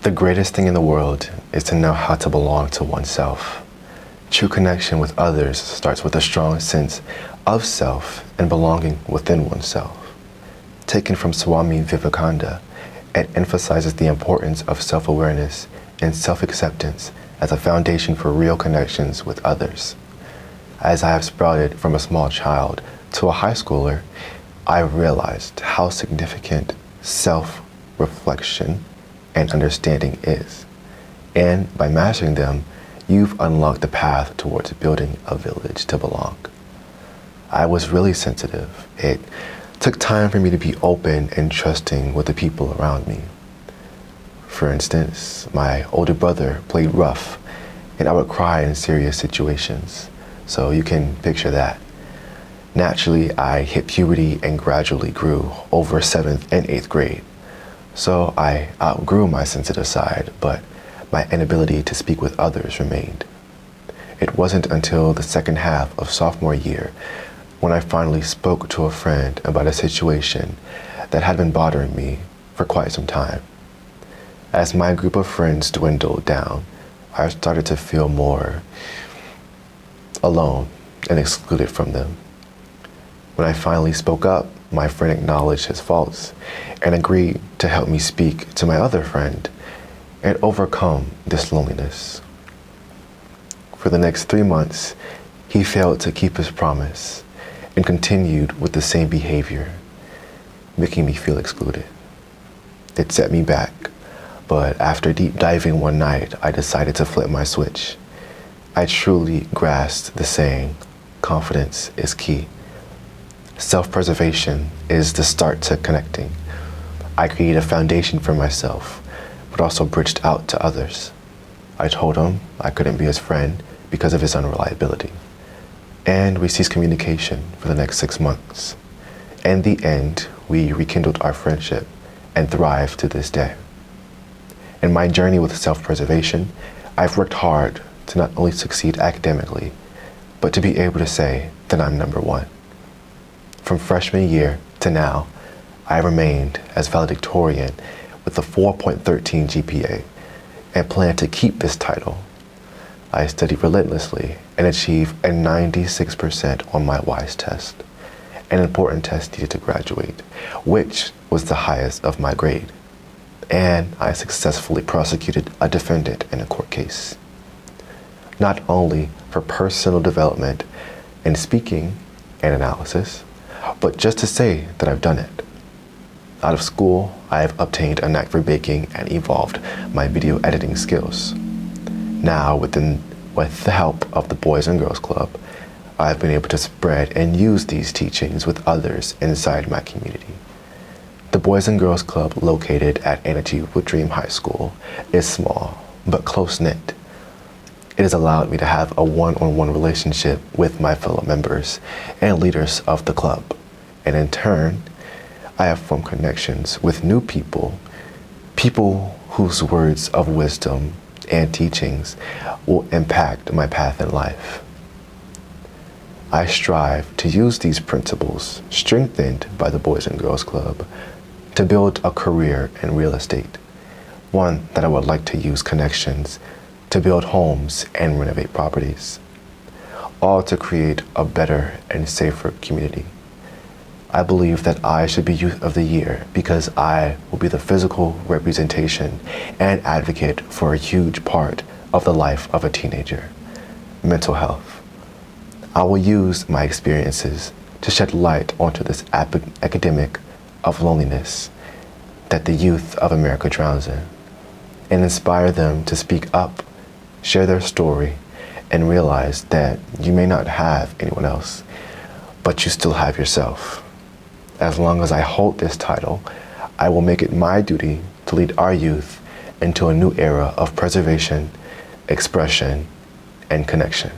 The greatest thing in the world is to know how to belong to oneself. True connection with others starts with a strong sense of self and belonging within oneself. Taken from Swami Vivekananda, it emphasizes the importance of self-awareness and self-acceptance as a foundation for real connections with others. As I have sprouted from a small child to a high schooler, I realized how significant self-reflection and understanding is. And by mastering them, you've unlocked the path towards building a village to belong. I was really sensitive. It took time for me to be open and trusting with the people around me. For instance, my older brother played rough, and I would cry in serious situations. So you can picture that. Naturally, I hit puberty and gradually grew over 7th and 8th grade. So I outgrew my sensitive side, but my inability to speak with others remained. It wasn't until the second half of sophomore year when I finally spoke to a friend about a situation that had been bothering me for quite some time. As my group of friends dwindled down, I started to feel more alone and excluded from them. When I finally spoke up, my friend acknowledged his faults and agreed to help me speak to my other friend and overcome this loneliness. For the next 3 months, he failed to keep his promise and continued with the same behavior, making me feel excluded. It set me back, but after deep diving one night, I decided to flip my switch. I truly grasped the saying, confidence is key. Self-preservation is the start to connecting. I created a foundation for myself, but also bridged out to others. I told him I couldn't be his friend because of his unreliability. And we ceased communication for the next 6 months. In the end, we rekindled our friendship and thrived to this day. In my journey with self-preservation, I've worked hard to not only succeed academically, but to be able to say that I'm number one. From freshman year to now, I remained as valedictorian with a 4.13 GPA and plan to keep this title. I studied relentlessly and achieved a 96% on my WISE test, an important test needed to graduate, which was the highest of my grade. And I successfully prosecuted a defendant in a court case. Not only for personal development in speaking and analysis, but just to say that I've done it. Out of school, I have obtained a knack for baking and evolved my video editing skills. Now, with the help of the Boys and Girls Club, I've been able to spread and use these teachings with others inside my community. The Boys and Girls Club, located at Energy with Dream High School, is small but close-knit. It has allowed me to have a one-on-one relationship with my fellow members and leaders of the club. And in turn, I have formed connections with new people whose words of wisdom and teachings will impact my path in life. I strive to use these principles, strengthened by the Boys and Girls Club, to build a career in real estate, one that I would like to use connections to build homes and renovate properties, all to create a better and safer community. I believe that I should be Youth of the Year because I will be the physical representation and advocate for a huge part of the life of a teenager, mental health. I will use my experiences to shed light onto this epidemic of loneliness that the youth of America drowns in, and inspire them to speak up, share their story, and realize that you may not have anyone else, but you still have yourself. As long as I hold this title, I will make it my duty to lead our youth into a new era of preservation, expression, and connection.